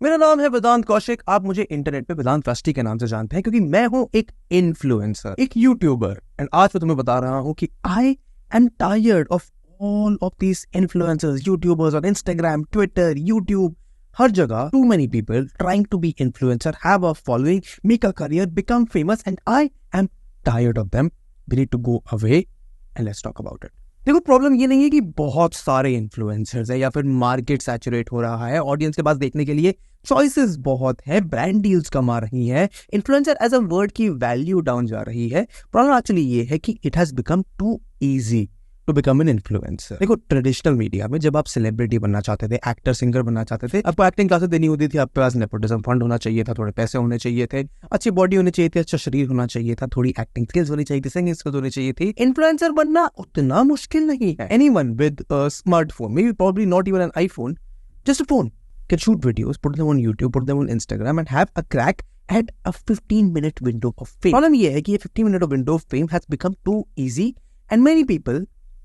मेरा नाम है वेदांत कौशिक। आप मुझे इंटरनेट पे वेदांत ट्रस्टी के नाम से जानते हैं क्योंकि मैं हूं एक इन्फ्लुएंसर, एक यूट्यूबर। एंड आज मैं तुम्हें बता रहा हूं कि I am tired of all of these influencers, YouTubers on Instagram, Twitter, YouTube, हर जगह too many people trying to be influencer, have a following, make a career, become famous, and I am tired of them. We need to go away and let's talk about it. देखो, problem ये नहीं है कि बहुत सारे influencers है या फिर मार्केट सैचुरेट हो रहा है, ऑडियंस के पास देखने के लिए चॉइसेस बहुत है, ब्रांड डील्स कमा रही है, इन्फ्लुएंसर एज अ वर्ड की वैल्यू डाउन जा रही है। प्रॉब्लम एक्चुअली ये है कि it has become too easy to become an influencer. देखो, ट्रेडिशनल मीडिया में जब आप सेलिब्रिटी बनना चाहते थे, एक्टर सिंगर बनना चाहते थे, आपको एक्टिंग क्लासेस देनी होती थी, आपके पास नेपोटिज्म फंड होना चाहिए था, थोड़े पैसे होने चाहिए थे, अच्छी बॉडी होनी चाहिए थी, अच्छा शरीर होना चाहिए था, थोड़ी एक्टिंग स्किल्स होनी चाहिए थी, सिंगिंग स्किल्स होनी चाहिए थी। इन्फ्लुएंसर बनना उतना मुश्किल नहीं है। Anyone with a smartphone, may be probably not even an iPhone, just a phone, can shoot videos, put them on YouTube, put them on Instagram and have a crack at a 15-minute window of fame. Problem ये है कि ये 15-minute window of fame has become too easy and many people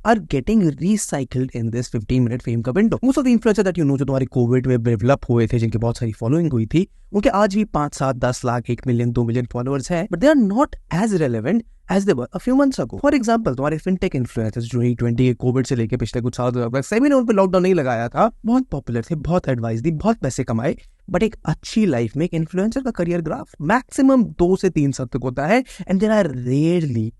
are getting recycled in this 15-minute fame का window. Most of the influencers that you know जो तुम्हारी Covid में develop हुए थे, जिनकी बहुत सारी फॉलोइंग हुई थी, उनके आज भी 5, 7, 10 लाख, 1 मिलियन, 2 मिलियन फॉलोअर्स हैं, but they are not as relevant as they were a few months ago. For example, तुम्हारे फिनटेक इन्फ्लुएंसर्स जो 2020 के कोविड से लेके पिछले कुछ साल तक सभी ने उन पर लॉकडाउन नहीं लगाया था, बहुत पॉपुलर थे, बहुत एडवाइस दी, बहुत पैसे कमाए, बट एक अच्छी लाइफ में एक इन्फ्लुएंसर का करियर ग्राफ मैक्सिमम 2 से 3 साल तक होता है। And there are rarely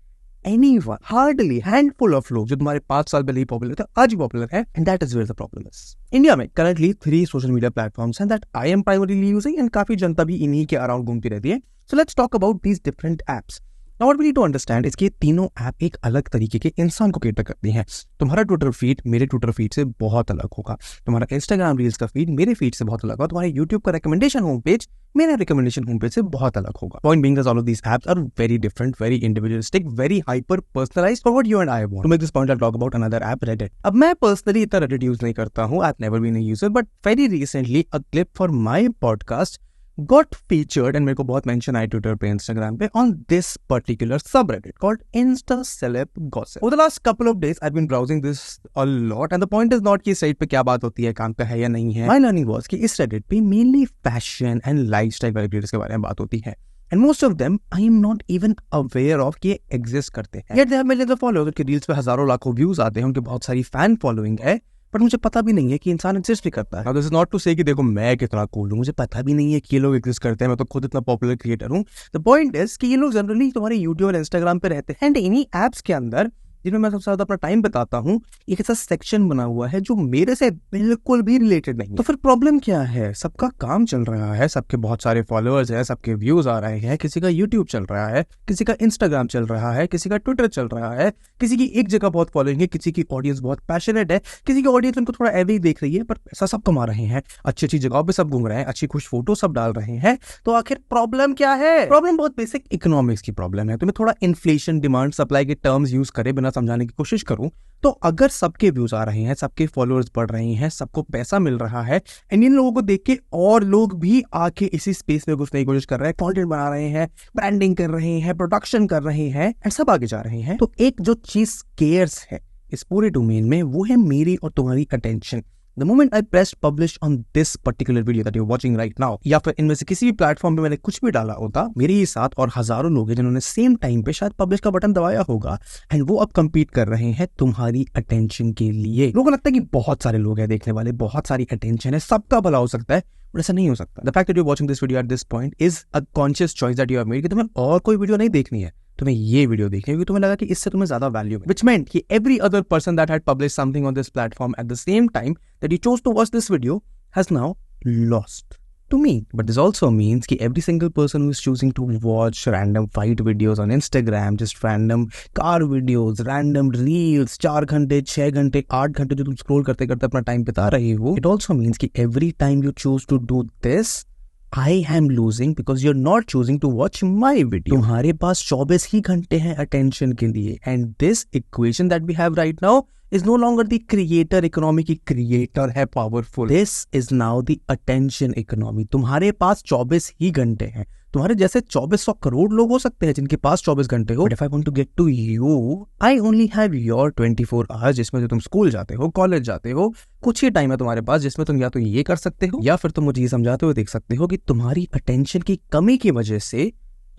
anyone, hardly handful of लोग जो तुम्हारे 5 साल पहले ही पॉपुलर थे आज भी पॉपुलर है। And that is where the problem is. India में करंटली 3 सोशल मीडिया प्लेटफॉर्म्स हैं that I am primarily using, and काफी जनता भी इन्हीं के अराउंड घूमती रहती है। So let's talk about these different apps. Now what we need to understand is कि तीनों ऐप एक अलग तरीके के इंसान को केटर करती हैं। तुम्हारा ट्विटर फीड मेरे ट्विटर फीड से बहुत अलग होगा, तुम्हारा इंस्टाग्राम रील्स का फीड मेरे फीड से बहुत अलग होगा, तुम्हारे यूट्यूब का रिकमेंडेशन होम पेज मेरे रिकमेंडेशन होम पेज से बहुत अलग होगा। Point being that all of these apps are very different, very individualistic, very hyper personalised for what you and I want. To make this point I talk about another app, Reddit. अब मैं personally इतना Reddit use नहीं करता हूं, I have never been a user, but very recently a clip for my podcast got featured and मेरे को बहुत mention आए Twitter पे, Instagram पे on this particular subreddit called Insta Celeb Gossip. Over the last couple of days I've been browsing this a lot and the point is not कि इस Reddit पे क्या बात होती है, काम पे है या नहीं है। My learning was कि इस Reddit पे mainly fashion and lifestyle वाले creators के बारे में बात होती है, and most of them I am not even aware of कि ये exist करते हैं। Yet they have millions of followers, उनके रील्स पे हजारों लाखों व्यूज आते हैं, उनके बहुत सारी फैन फॉलोइंग है, पर मुझे पता भी नहीं है कि इंसान एग्जिस्ट भी करता है। दिस इज नॉट टू से कि देखो मैं कितना कूल हूँ, मुझे पता भी नहीं है कि ये लोग एग्जिस्ट करते हैं, मैं तो खुद इतना पॉपुलर क्रिएटर हूँ। द पॉइंट इज कि ये लोग जनरली तुम्हारे यूट्यूब और इंस्टाग्राम पे रहते हैं, एंड इन्हीं एप्स के अंदर जिनमें मैं सबसे ज्यादा अपना टाइम बताता हूँ, एक ऐसा सेक्शन बना हुआ है जो मेरे से बिल्कुल भी रिलेटेड नहीं है। तो फिर प्रॉब्लम क्या है? सबका काम चल रहा है, सबके बहुत सारे फॉलोअर्स हैं, सबके व्यूज आ रहे हैं, किसी का यूट्यूब चल रहा है, किसी का इंस्टाग्राम चल रहा है, किसी का ट्विटर चल रहा है, किसी की एक जगह बहुत फॉलोइंग है, किसी की ऑडियंस बहुत पैशनेट है, किसी की ऑडियंस उनको थोड़ा एवरी देख रही है, पर पैसा सब कमा रहे हैं, अच्छी अच्छी जगहों पे सब घूम रहे हैं, अच्छी खुश फोटो सब डाल रहे हैं। तो आखिर प्रॉब्लम क्या है? प्रॉब्लम बहुत बेसिक इकोनॉमिक्स की प्रॉब्लम है। तुम्हें थोड़ा इन्फ्लेशन, डिमांड, सप्लाई के टर्म्स यूज करे बिना समझाने की कोशिश करूं तो अगर सबके व्यूज आ रहे हैं, सबके फॉलोअर्स बढ़ रहे हैं, सबको पैसा मिल रहा है, एंड इन लोगों को देख के और लोग भी आके इसी स्पेस में घुसने की कोशिश कर रहे हैं, कंटेंट बना रहे हैं, ब्रांडिंग कर रहे हैं, प्रोडक्शन कर रहे हैं, एंड सब आगे जा रहे हैं, तो एक जो चीज स्केर्स है इस पूरे डोमेन में वो है मेरी और तुम्हारी attention. The moment I pressed publish on this particular video that you're watching right now, या फिर इनमें से किसी भी प्लेटफॉर्म पे मैंने कुछ भी डाला होता, मेरे ही साथ और हजारों लोग हैं जिन्होंने सेम टाइम पे शायद पब्लिश का बटन दबाया होगा, एंड वो अब compete कर रहे हैं तुम्हारी अटेंशन के लिए। लोगों को लगता है कि बहुत सारे लोग हैं देखने वाले, बहुत सारी अटेंशन है, सबका भला हो सकता है, बट ऐसा नहीं हो सकता। The fact that you're watching this video at this point is a conscious choice that you have made कि तुम्हें और कोई वीडियो नहीं देखनी है, तुम्हें ये वीडियो देखनी है क्योंकि तुम्हें लगा कि इससे तुम्हें ज्यादा वैल्यू है, which meant कि every other person that had published something on this platform at the same time that you chose to watch this video has now lost to me. But this also means कि every single person who is choosing to watch random fight videos on Instagram, just random car videos, random reels, 4 घंटे, 6 घंटे, 8 घंटे जो तुम scroll करते करते अपना time बिता रहे हो, it also means कि every time you choose to do this, I am losing because you're not choosing to watch my video. तुम्हारे पास 24 ही घंटे हैं अटेंशन के लिए, and this equation that we have right now is no longer the creator economy की creator है powerful. This is now the attention economy. तुम्हारे पास 24 ही घंटे हैं, तुम्हारे जैसे 2400 करोड़ लोग हो सकते हैं जिनके पास 24 घंटे हो. But if I want to get to you, I only have your 24 hours जिसमें जो तुम स्कूल जाते हो, कॉलेज जाते हो, कुछ ही टाइम है तुम्हारे पास जिसमें तुम या तो ये कर सकते हो या फिर तुम मुझे ये समझाते हुए देख सकते हो कि तुम्हारी अटेंशन की कमी की वजह से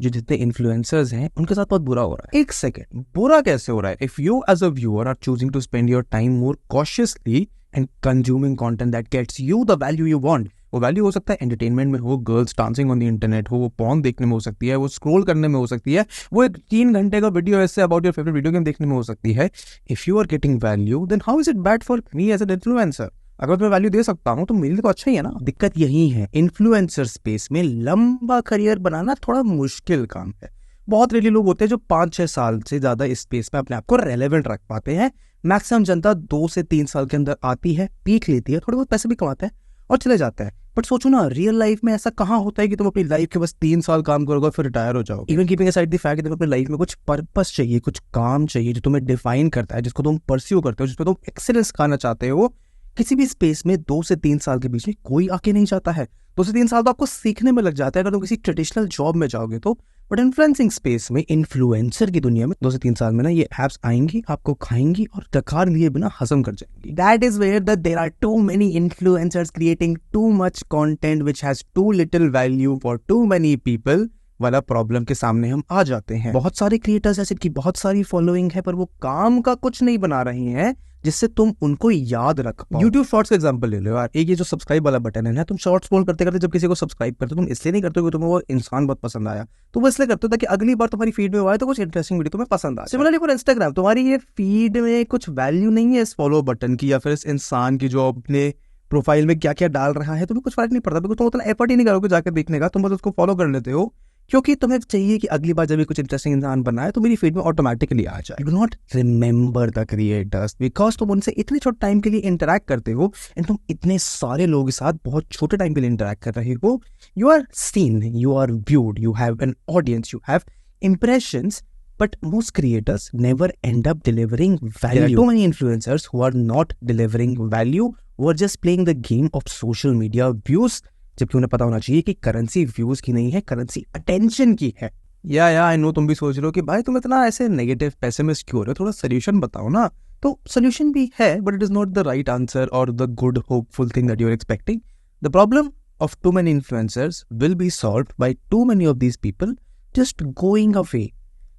जो जितने इन्फ्लुएंसर्स हैं उनके साथ बहुत बुरा हो रहा है. एक सेकेंड, बुरा कैसे हो रहा है? If you as a viewer are choosing to spend your time more consciously and consuming content that gets you the value you want. वो वैल्यू हो सकता है एंटरटेनमेंट में हो, girls dancing on the internet हो, वो पॉर्न देखने में हो सकती है, वो स्क्रॉल करने में हो सकती है, वो एक 3 घंटे का video essay about your favourite video game देखने में हो सकती है. If you are getting value then how is it bad for me as an influencer? अगर मैं वैल्यू दे सकता हूं तो मेरे लिए तो अच्छा ही है ना. दिक्कत यही है, इन्फ्लुएंसर स्पेस में लंबा करियर बनाना थोड़ा मुश्किल काम है. बहुत रेडी लोग होते हैं जो 5-6 साल से ज्यादा इस स्पेस में अपने आप को रेलेवेंट रख पाते हैं. मैक्सिमम जनता 2 से 3 साल के अंदर आती है, पीक लेती है, थोड़े बहुत पैसे भी कमाते हैं और चले जाते हैं. बट सोचो ना, रियल लाइफ में ऐसा कहाँ होता है कि तुम अपनी लाइफ के बस 3 साल काम करोगे फिर रिटायर हो जाओगे. Even keeping aside the fact कि तुम्हें अपनी लाइफ में कुछ पर्पस चाहिए, कुछ काम चाहिए जो तुम्हें डिफाइन करता है, जिसको तुम परस्यू करते हो, जिसपे तुम एक्सेलेंस खाना चाहते हो. किसी भी स्पेस में 2 से 3 साल के बीच में कोई आके नहीं जाता है. 2 से 3 साल तो आपको सीखने में लग जाता है अगर तुम किसी ट्रेडिशनल जॉब में जाओगे तो. बट इन्फ्लुएंसिंग स्पेस में, इन्फ्लुएंसर की दुनिया में 2 से 3 साल में ना ये एप्स आएंगी, आपको खाएंगी और टकार लिए बिना हजम कर जाएंगी. That is where that there are too many influencers creating too much content which has too little value for too many people वाला प्रॉब्लम के सामने हम आ जाते हैं. बहुत सारे क्रिएटर्स ऐसे की बहुत सारी फॉलोइंग है पर वो काम का कुछ नहीं बना रहे हैं जिससे तुम उनको याद रख पाओ. YouTube शॉर्ट्स का एग्जांपल ले लो यार. एक ये जो सब्सक्राइब वाला बटन है ना, तुम शॉर्ट्स स्क्रॉल करते करते जब किसी को सब्सक्राइब करते हो तुम इसलिए नहीं करते हो कि तुम्हें वो इंसान बहुत पसंद आया, तो वो इसलिए करते हो ताकि अगली बार तुम्हारी फीड में आए तो कुछ इंटरेस्टिंग वीडियो तुम्हें पसंद आए. सिमिलरली फॉर इंस्टाग्राम, तुम्हारी ये फीड में कुछ वैल्यू नहीं है इस फॉलो बटन की या फिर इस इंसान की जो अपने प्रोफाइल में क्या क्या डाल रहा है, तुम्हें कुछ फर्क नहीं पड़ता बिकॉज तुम उतना एफर्ट ही नहीं करोगे जाकर देखने का. तुम बस उसको फॉलो कर लेते हो क्योंकि तुम्हें चाहिए कि अगली बार जब भी कुछ इंटरेस्टिंग इंसान बनाए तो मेरी फीड में ऑटोमेटिकली आ जाए. You do not remember the creators because तुम उनसे इतने छोटे टाइम के लिए इंटरेक्ट करते हो एंड तुम इतने सारे लोगों के साथ बहुत छोटे टाइम के लिए इंटरेक्ट कर रहे हो. You are seen, you are viewed, you have an audience, you have impressions, but most creators never end up delivering value. There are too many influencers who are not delivering value, who are just playing the game of social media views. जबकि उन्हें पता होना चाहिए कि currency views की नहीं है, currency attention की है. या आई नो तुम भी सोच रहे हो कि भाई तुम इतना ऐसे नेगेटिव पेसिमिस्ट क्यों हो रहे हो, थोड़ा सोल्यूशन बताओ ना. तो सोल्यूशन भी है but it is not the right answer और the good hopeful thing that you are expecting. The problem of too many influencers will be solved by too many of these people just going away.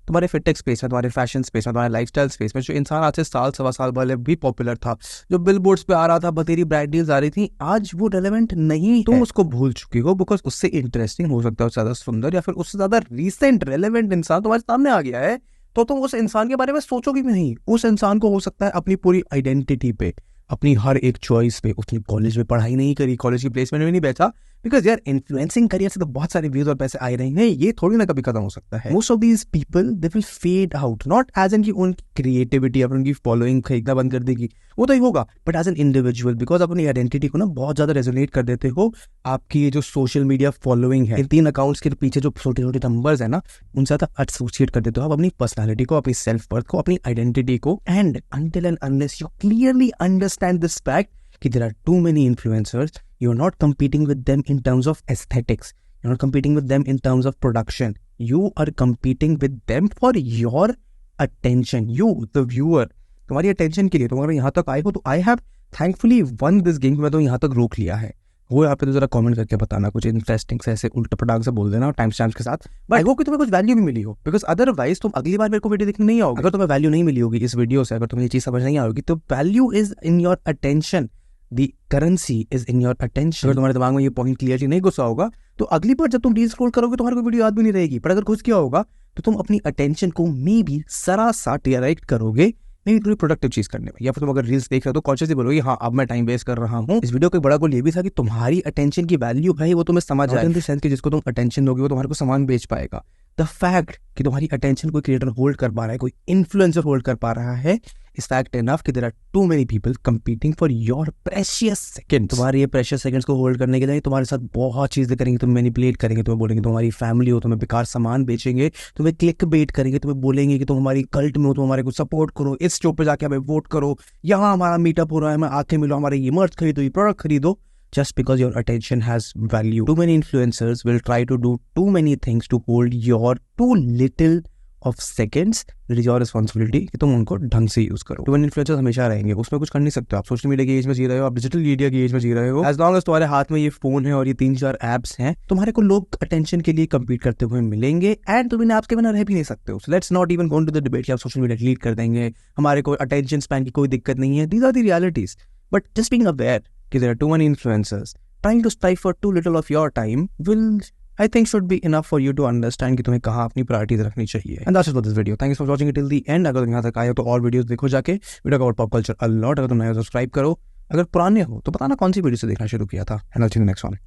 तुम्हारे fitness space में, तुम्हारे fashion space में, तुम्हारे lifestyle space में जो इंसान आज से साल सवा साल पहले भी पॉपुलर था, जो बिल बोर्ड्स पे आ रहा था, बतेरी ब्राइट डील्स आ रही थी, आज वो रेलेवेंट नहीं. तुम उसको भूल चुकी हो बिकॉज उससे इंटरेस्टिंग हो सकता है, उससे ज्यादा सुंदर या फिर उससे ज्यादा रिसेंट रेलेवेंट इंसान तुम्हारे सामने आ गया है तो तुम उस इंसान के बारे में सोचोगे भी नहीं. उस इंसान को हो सकता है अपनी पूरी आइडेंटिटी पे, अपनी हर एक चॉइस पे, उसने कॉलेज में पढ़ाई नहीं करी, कॉलेज की प्लेसमेंट में नहीं बैठा, बिकॉज यार इन्फ्लुएंसिंग करियर से तो बहुत सारे व्यूज और पैसे आ रहे हैं, ये थोड़ी ना कभी खत्म हो सकता है. Most of these people they will fade out, not as an की उनकी क्रिएटिविटी या उनकी फॉलोइंग खरीदना बंद कर देगी, वो तो ही होगा, but as an individual because अपनी आइडेंटिटी को ना बहुत ज्यादा रेजोनेट कर देते हो. आपकी ये जो सोशल मीडिया फॉलोइंग है, इन 3 अकाउंट्स के पीछे जो छोटे छोटे नंबर्स है ना, उनसे ज्यादा एसोसिएट कर देते हो आप अपनी पर्सनैलिटी को, अपनी सेल्फ वर्थ को, अपनी आइडेंटिटी को. And until and unless you clearly understand this fact कि there are too many influencers, you're not competing with them in terms of aesthetics, you're not competing with them in terms of production, you are competing with them for your attention. You the viewer, तुम्हारी attention के लिए तुम अगर यहाँ तक आए हो तो I have thankfully won this game. मैं तो यहाँ तक रोक लिया है. वो यहाँ पे तो जरा कमेंट करके बताना कुछ इंटरेस्टिंग से, ऐसे उल्टा पटांग से बोल देना टाइम स्टैम्प्स के साथ. बट आई होप कि तुम्हें कुछ वैल्यू भी मिली हो, बिकॉज अदरवाइज तुम अगली बार मेरे को वीडियो देखने नहीं आओगे. अगर तुम्हें वैल्यू नहीं मिली होगी इस वीडियो से, अगर तुम्हें ये चीज समझ नहीं आओगी, तो value is in your attention, the currency is in your attention. अगर तुम्हारे दिमाग में ये पॉइंट क्लियरली नहीं घुसा होगा तो अगली बार जब तुम रील स्क्रॉल करोगे तुम्हारे को वीडियो याद भी नहीं रहेगी. पर अगर घुस गया होगा तो तुम अपनी अटेंशन को मे बी सरा सा डायरेक्ट करोगे नहीं कोई प्रोडक्टिव चीज करने में. या फिर तुम अगर रील्स देख रहे हो तो कॉन्शियसली बोलोगे हाँ अब मैं टाइम वेस्ट कर रहा हूँ. इस वीडियो का बड़ा गोल ये भी था कि तुम्हारी अटेंशन की वैल्यू है वो तुम्हें समझ आए, इन द सेंस कि जिसको तुम अटेंशन दोगे वो तुम्हारे को सामान बेच पाएगा. द फैक्ट कि तुम्हारी अटेंशन कोई क्रिएटर होल्ड कर पा रहा है, कोई इन्फ्लुएंसर होल्ड कर पा रहा है, इस फैक्ट इनफ कि there are too many people competing for your precious second. तुम्हारे ये प्रेशियस सेकंड्स को होल्ड करने के लिए तुम्हारे साथ बहुत चीजें करेंगे, तुम्हें मैनिपुलेट करेंगे, तुम्हें बोलेंगे तुम्हारी फैमिली हो, तुम्हें बेकार सामान बेचेंगे, तुम्हें क्लिक बेट करेंगे, तुम्हें बोलेंगे कि तुम हमारी कल्ट में हो, तुम हमारे को सपोर्ट करो, इस शो पे जाके हमें वोट करो, यहाँ हमारा मीटअप हो रहा है, हमें आके मिलो, हमारे ये मर्च खरीदो, ये प्रोडक्ट खरीदो. just because your attention has value. Too many influencers will try to do too many things to hold your too little of seconds. It is your responsibility कि तुम उनको ढंग से यूज करो. 2 इन्फ्लुएंसर्स हमेशा रहेंगे, उसमें कुछ कर नहीं सकते. आप सोशल मीडिया की एज में जी रहे हो, आप डिजिटल मीडिया की एज में जी रहे हो. एज लॉन्ग एज तुम्हारे हाथ में ये फोन है और ये 3-4 एप्स हैं, तुम्हारे को लोग अटेंशन के लिए कम्पीट करते हुए मिलेंगे एंड तुम इन एप्स के बिना रह भी नहीं सकते हो. So let's not even go to the debate कि आप सोशल मीडिया डिलीट कर देंगे, हमारे को अटेंशन स्पैन की कोई दिक्कत नहीं है. These are the realities. But just being aware कि there are too many influencers trying to strive for too little of your time will, I think, should be enough for you to understand कि तुम्हें कहाँ अपनी priorities रखनी चाहिए. And that's it for this video. Thank you for watching it till the end. अगर तुम यहाँ तक आए हो तो और वीडियोस देखो जाके. वीडियो का पॉप कल्चर अलॉट. अगर तुम नए हो सब्सक्राइब करो. अगर पुराने हो तो बताना कौन सी वीडियो से देखना शुरू किया था. And I'll see you in the next one.